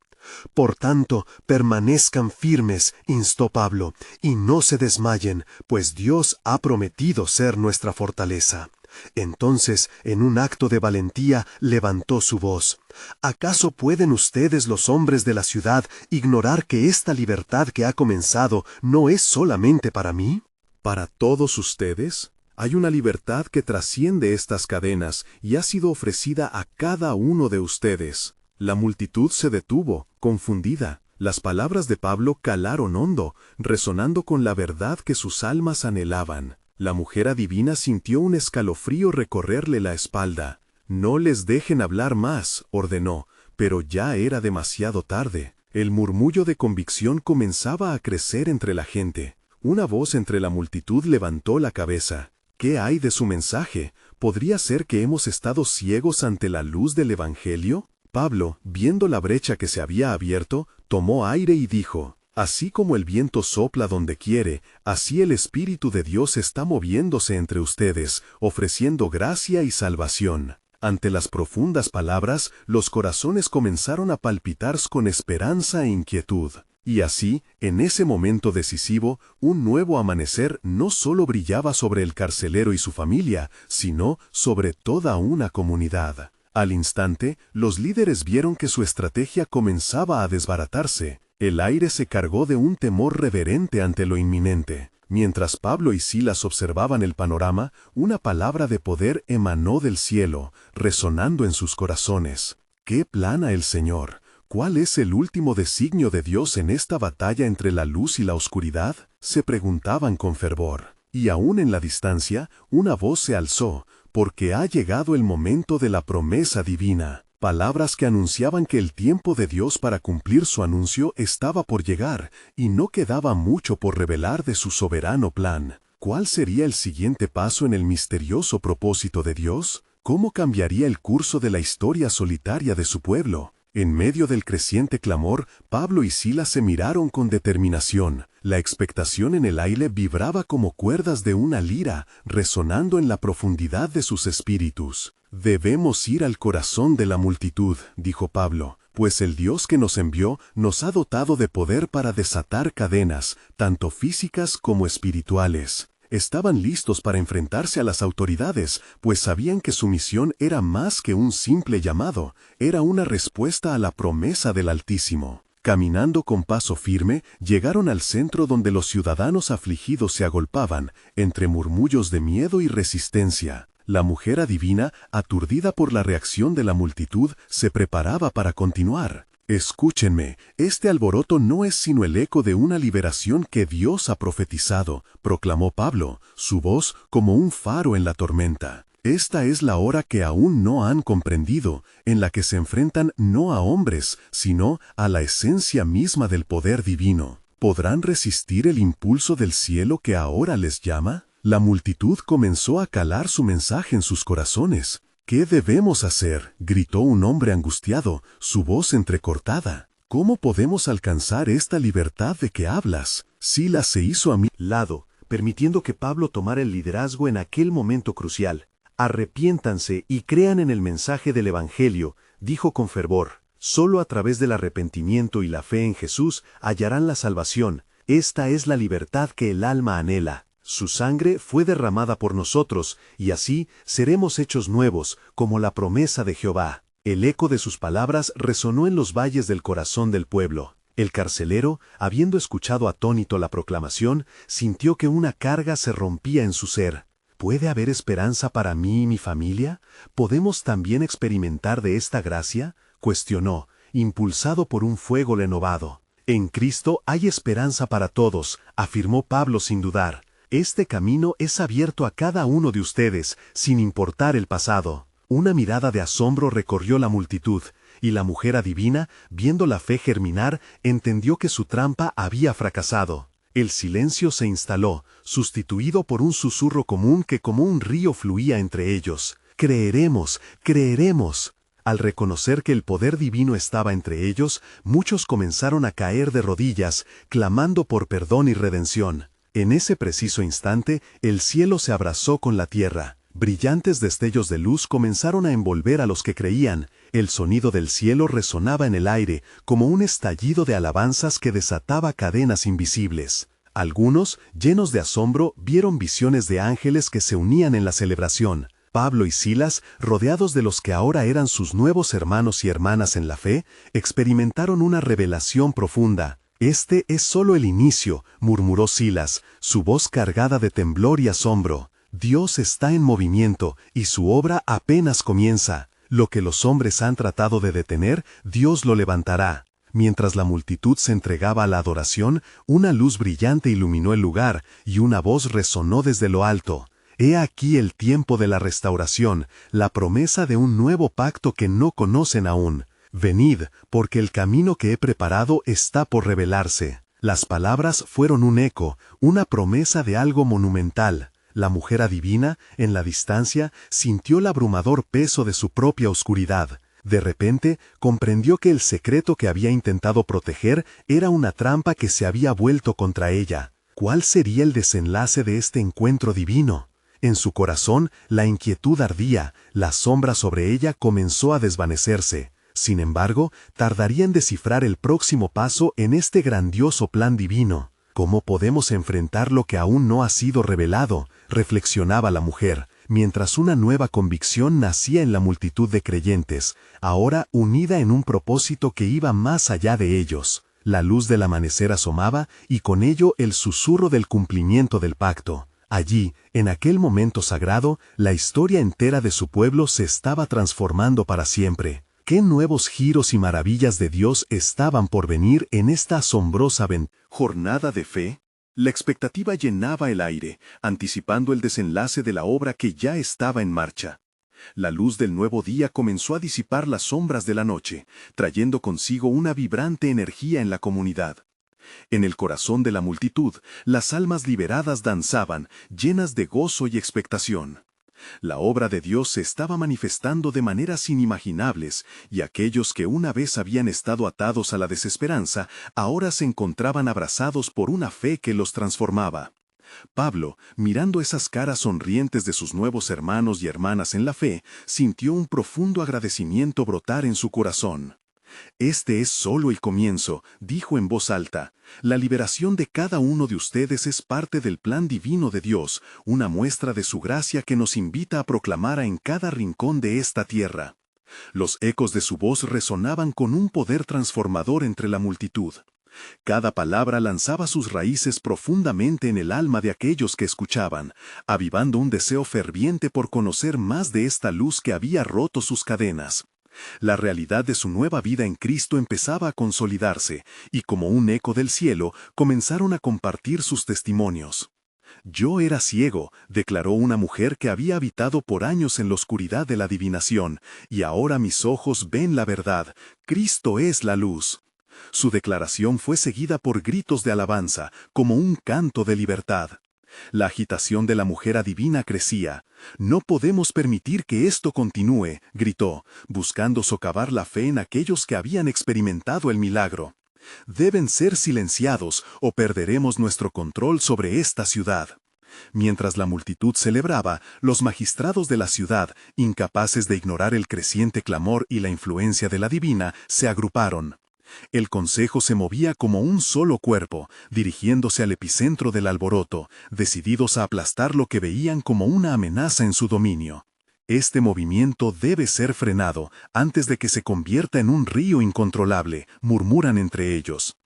«Por tanto, permanezcan firmes», instó Pablo, «y no se desmayen, pues Dios ha prometido ser nuestra fortaleza». Entonces, en un acto de valentía, levantó su voz: «¿Acaso pueden ustedes, los hombres de la ciudad, ignorar que esta libertad que ha comenzado no es solamente para mí? Para todos ustedes, hay una libertad que trasciende estas cadenas y ha sido ofrecida a cada uno de ustedes». La multitud se detuvo, confundida. Las palabras de Pablo calaron hondo, resonando con la verdad que sus almas anhelaban. La mujer adivina sintió un escalofrío recorrerle la espalda. «No les dejen hablar más», ordenó, pero ya era demasiado tarde. El murmullo de convicción comenzaba a crecer entre la gente. Una voz entre la multitud levantó la cabeza. «¿Qué hay de su mensaje? ¿Podría ser que hemos estado ciegos ante la luz del Evangelio?» Pablo, viendo la brecha que se había abierto, tomó aire y dijo: «Así como el viento sopla donde quiere, así el Espíritu de Dios está moviéndose entre ustedes, ofreciendo gracia y salvación». Ante las profundas palabras, los corazones comenzaron a palpitar con esperanza e inquietud. Y así, en ese momento decisivo, un nuevo amanecer no solo brillaba sobre el carcelero y su familia, sino sobre toda una comunidad. Al instante, los líderes vieron que su estrategia comenzaba a desbaratarse. El aire se cargó de un temor reverente ante lo inminente. Mientras Pablo y Silas observaban el panorama, una palabra de poder emanó del cielo, resonando en sus corazones. ¿Qué plana el Señor? ¿Cuál es el último designio de Dios en esta batalla entre la luz y la oscuridad? Se preguntaban con fervor. Y aún en la distancia, una voz se alzó: «Porque ha llegado el momento de la promesa divina». Palabras que anunciaban que el tiempo de Dios para cumplir su anuncio estaba por llegar, y no quedaba mucho por revelar de su soberano plan. ¿Cuál sería el siguiente paso en el misterioso propósito de Dios? ¿Cómo cambiaría el curso de la historia solitaria de su pueblo? En medio del creciente clamor, Pablo y Silas se miraron con determinación. La expectación en el aire vibraba como cuerdas de una lira, resonando en la profundidad de sus espíritus. «Debemos ir al corazón de la multitud», dijo Pablo, «pues el Dios que nos envió nos ha dotado de poder para desatar cadenas, tanto físicas como espirituales». Estaban listos para enfrentarse a las autoridades, pues sabían que su misión era más que un simple llamado, era una respuesta a la promesa del Altísimo. Caminando con paso firme, llegaron al centro donde los ciudadanos afligidos se agolpaban, entre murmullos de miedo y resistencia. La mujer adivina, aturdida por la reacción de la multitud, se preparaba para continuar. «Escúchenme, este alboroto no es sino el eco de una liberación que Dios ha profetizado», proclamó Pablo, su voz como un faro en la tormenta. «Esta es la hora que aún no han comprendido, en la que se enfrentan no a hombres, sino a la esencia misma del poder divino. ¿Podrán resistir el impulso del cielo que ahora les llama?» La multitud comenzó a calar su mensaje en sus corazones. ¿Qué debemos hacer?, gritó un hombre angustiado, su voz entrecortada. ¿Cómo podemos alcanzar esta libertad de que hablas? Silas se hizo a mi lado, permitiendo que Pablo tomara el liderazgo en aquel momento crucial. Arrepiéntanse y crean en el mensaje del Evangelio, dijo con fervor. Solo a través del arrepentimiento y la fe en Jesús hallarán la salvación. Esta es la libertad que el alma anhela. Su sangre fue derramada por nosotros, y así seremos hechos nuevos, como la promesa de Jehová. El eco de sus palabras resonó en los valles del corazón del pueblo. El carcelero, habiendo escuchado atónito la proclamación, sintió que una carga se rompía en su ser. ¿Puede haber esperanza para mí y mi familia? ¿Podemos también experimentar de esta gracia?, cuestionó, impulsado por un fuego renovado. En Cristo hay esperanza para todos, afirmó Pablo sin dudar. Este camino es abierto a cada uno de ustedes, sin importar el pasado. Una mirada de asombro recorrió la multitud, y la mujer adivina, viendo la fe germinar, entendió que su trampa había fracasado. El silencio se instaló, sustituido por un susurro común que como un río fluía entre ellos. «Creeremos, creeremos». Al reconocer que el poder divino estaba entre ellos, muchos comenzaron a caer de rodillas, clamando por perdón y redención. En ese preciso instante, el cielo se abrazó con la tierra. Brillantes destellos de luz comenzaron a envolver a los que creían. El sonido del cielo resonaba en el aire, como un estallido de alabanzas que desataba cadenas invisibles. Algunos, llenos de asombro, vieron visiones de ángeles que se unían en la celebración. Pablo y Silas, rodeados de los que ahora eran sus nuevos hermanos y hermanas en la fe, experimentaron una revelación profunda. «Este es solo el inicio», murmuró Silas, su voz cargada de temblor y asombro. «Dios está en movimiento, y su obra apenas comienza. Lo que los hombres han tratado de detener, Dios lo levantará». Mientras la multitud se entregaba a la adoración, una luz brillante iluminó el lugar, y una voz resonó desde lo alto. «He aquí el tiempo de la restauración, la promesa de un nuevo pacto que no conocen aún. Venid, porque el camino que he preparado está por revelarse». Las palabras fueron un eco, una promesa de algo monumental. La mujer adivina, en la distancia, sintió el abrumador peso de su propia oscuridad. De repente, comprendió que el secreto que había intentado proteger era una trampa que se había vuelto contra ella. ¿Cuál sería el desenlace de este encuentro divino? En su corazón, la inquietud ardía, la sombra sobre ella comenzó a desvanecerse. Sin embargo, tardaría en descifrar el próximo paso en este grandioso plan divino. ¿Cómo podemos enfrentar lo que aún no ha sido revelado?, reflexionaba la mujer, mientras una nueva convicción nacía en la multitud de creyentes, ahora unida en un propósito que iba más allá de ellos. La luz del amanecer asomaba, y con ello el susurro del cumplimiento del pacto. Allí, en aquel momento sagrado, la historia entera de su pueblo se estaba transformando para siempre. ¿Qué nuevos giros y maravillas de Dios estaban por venir en esta asombrosa jornada de fe? La expectativa llenaba el aire, anticipando el desenlace de la obra que ya estaba en marcha. La luz del nuevo día comenzó a disipar las sombras de la noche, trayendo consigo una vibrante energía en la comunidad. En el corazón de la multitud, las almas liberadas danzaban, llenas de gozo y expectación. La obra de Dios se estaba manifestando de maneras inimaginables, y aquellos que una vez habían estado atados a la desesperanza, ahora se encontraban abrazados por una fe que los transformaba. Pablo, mirando esas caras sonrientes de sus nuevos hermanos y hermanas en la fe, sintió un profundo agradecimiento brotar en su corazón. «Este es solo el comienzo», dijo en voz alta. «La liberación de cada uno de ustedes es parte del plan divino de Dios, una muestra de su gracia que nos invita a proclamar en cada rincón de esta tierra». Los ecos de su voz resonaban con un poder transformador entre la multitud. Cada palabra lanzaba sus raíces profundamente en el alma de aquellos que escuchaban, avivando un deseo ferviente por conocer más de esta luz que había roto sus cadenas. La realidad de su nueva vida en Cristo empezaba a consolidarse, y como un eco del cielo, comenzaron a compartir sus testimonios. «Yo era ciego», declaró una mujer que había habitado por años en la oscuridad de la adivinación, «y ahora mis ojos ven la verdad. Cristo es la luz». Su declaración fue seguida por gritos de alabanza, como un canto de libertad. La agitación de la mujer adivina crecía. «No podemos permitir que esto continúe», gritó, buscando socavar la fe en aquellos que habían experimentado el milagro. «Deben ser silenciados o perderemos nuestro control sobre esta ciudad». Mientras la multitud celebraba, los magistrados de la ciudad, incapaces de ignorar el creciente clamor y la influencia de la divina, se agruparon. El consejo se movía como un solo cuerpo, dirigiéndose al epicentro del alboroto, decididos a aplastar lo que veían como una amenaza en su dominio. Este movimiento debe ser frenado antes de que se convierta en un río incontrolable, murmuran entre ellos.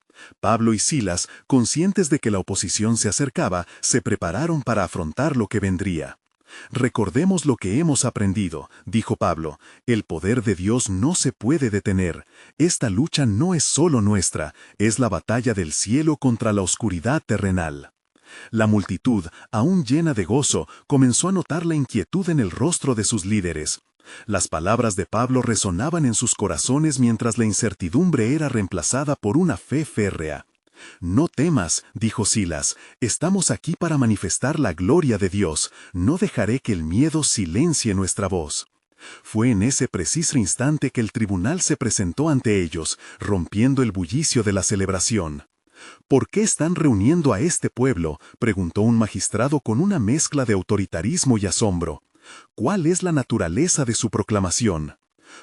Pablo y Silas, conscientes de que la oposición se acercaba, se prepararon para afrontar lo que vendría. «Recordemos lo que hemos aprendido», dijo Pablo. «El poder de Dios no se puede detener. Esta lucha no es solo nuestra, es la batalla del cielo contra la oscuridad terrenal». La multitud, aún llena de gozo, comenzó a notar la inquietud en el rostro de sus líderes. Las palabras de Pablo resonaban en sus corazones mientras la incertidumbre era reemplazada por una fe férrea. «No temas», dijo Silas, «estamos aquí para manifestar la gloria de Dios. No dejaré que el miedo silencie nuestra voz». Fue en ese preciso instante que el tribunal se presentó ante ellos, rompiendo el bullicio de la celebración. «¿Por qué están reuniendo a este pueblo?», preguntó un magistrado con una mezcla de autoritarismo y asombro. «¿Cuál es la naturaleza de su proclamación?»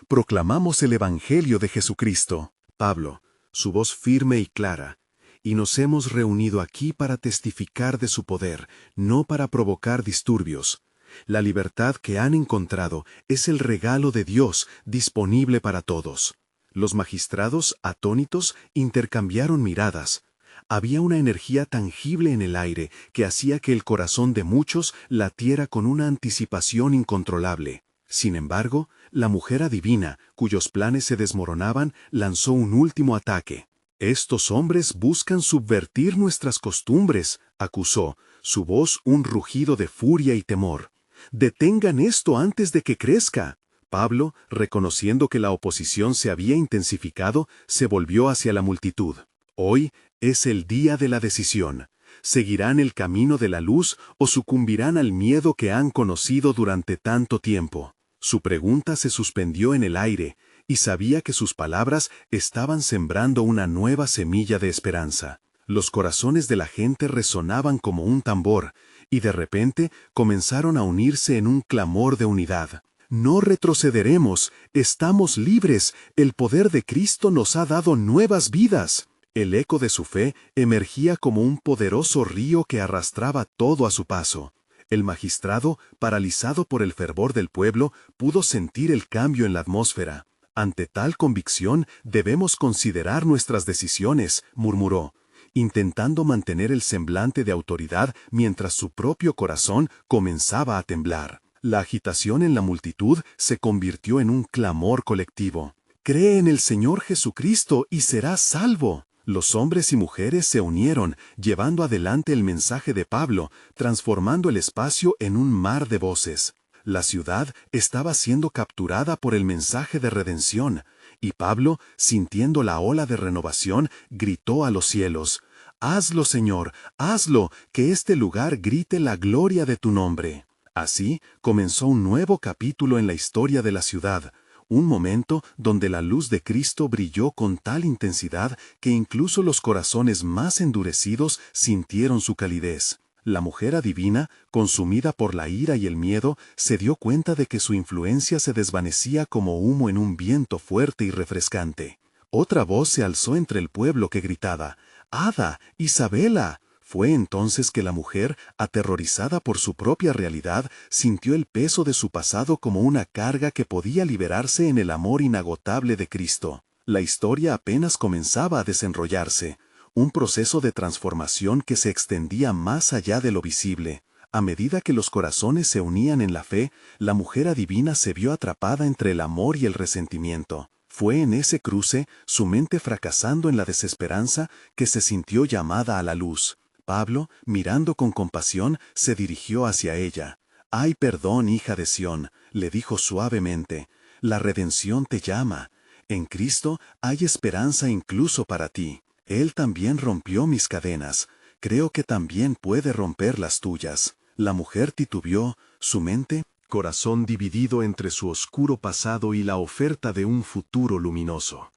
«Proclamamos el Evangelio de Jesucristo». Pablo, su voz firme y clara, «y nos hemos reunido aquí para testificar de su poder, no para provocar disturbios. La libertad que han encontrado es el regalo de Dios disponible para todos». Los magistrados, atónitos, intercambiaron miradas. Había una energía tangible en el aire que hacía que el corazón de muchos latiera con una anticipación incontrolable. Sin embargo, la mujer adivina, cuyos planes se desmoronaban, lanzó un último ataque. «Estos hombres buscan subvertir nuestras costumbres», acusó, su voz un rugido de furia y temor. «Detengan esto antes de que crezca». Pablo, reconociendo que la oposición se había intensificado, se volvió hacia la multitud. «Hoy es el día de la decisión. ¿Seguirán el camino de la luz o sucumbirán al miedo que han conocido durante tanto tiempo?». Su pregunta se suspendió en el aire, y sabía que sus palabras estaban sembrando una nueva semilla de esperanza. Los corazones de la gente resonaban como un tambor, y de repente comenzaron a unirse en un clamor de unidad. «No retrocederemos, estamos libres, el poder de Cristo nos ha dado nuevas vidas». El eco de su fe emergía como un poderoso río que arrastraba todo a su paso. El magistrado, paralizado por el fervor del pueblo, pudo sentir el cambio en la atmósfera. «Ante tal convicción debemos considerar nuestras decisiones», murmuró, intentando mantener el semblante de autoridad mientras su propio corazón comenzaba a temblar. La agitación en la multitud se convirtió en un clamor colectivo. «Cree en el Señor Jesucristo y serás salvo». Los hombres y mujeres se unieron, llevando adelante el mensaje de Pablo, transformando el espacio en un mar de voces. La ciudad estaba siendo capturada por el mensaje de redención, y Pablo, sintiendo la ola de renovación, gritó a los cielos: «Hazlo, Señor, hazlo, que este lugar grite la gloria de tu nombre». Así comenzó un nuevo capítulo en la historia de la ciudad, un momento donde la luz de Cristo brilló con tal intensidad que incluso los corazones más endurecidos sintieron su calidez. La mujer adivina, consumida por la ira y el miedo, se dio cuenta de que su influencia se desvanecía como humo en un viento fuerte y refrescante. Otra voz se alzó entre el pueblo que gritaba: «¡Ada, Isabela!». Fue entonces que la mujer, aterrorizada por su propia realidad, sintió el peso de su pasado como una carga que podía liberarse en el amor inagotable de Cristo. La historia apenas comenzaba a desenrollarse, un proceso de transformación que se extendía más allá de lo visible. A medida que los corazones se unían en la fe, la mujer adivina se vio atrapada entre el amor y el resentimiento. Fue en ese cruce, su mente fracasando en la desesperanza, que se sintió llamada a la luz. Pablo, mirando con compasión, se dirigió hacia ella. «Hay perdón, hija de Sión», le dijo suavemente. «La redención te llama. En Cristo hay esperanza incluso para ti. Él también rompió mis cadenas. Creo que también puede romper las tuyas. La mujer titubeó, su mente, corazón dividido entre su oscuro pasado y la oferta de un futuro luminoso.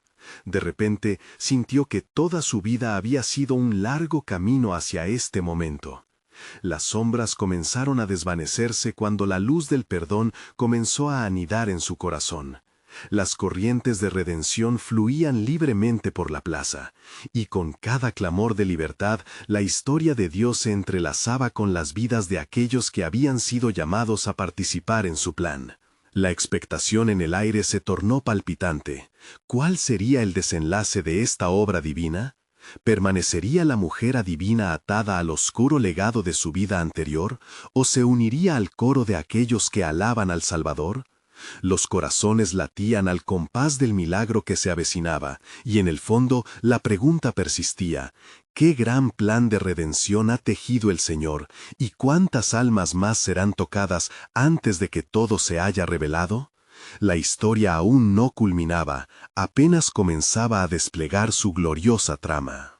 De repente sintió que toda su vida había sido un largo camino hacia este momento. Las sombras comenzaron a desvanecerse cuando la luz del perdón comenzó a anidar en su corazón. Las corrientes de redención fluían libremente por la plaza, y con cada clamor de libertad, la historia de Dios se entrelazaba con las vidas de aquellos que habían sido llamados a participar en su plan. La expectación en el aire se tornó palpitante. ¿Cuál sería el desenlace de esta obra divina? ¿Permanecería la mujer adivina atada al oscuro legado de su vida anterior, o se uniría al coro de aquellos que alaban al Salvador? Los corazones latían al compás del milagro que se avecinaba, y en el fondo la pregunta persistía: ¿qué gran plan de redención ha tejido el Señor, y cuántas almas más serán tocadas antes de que todo se haya revelado? La historia aún no culminaba, apenas comenzaba a desplegar su gloriosa trama.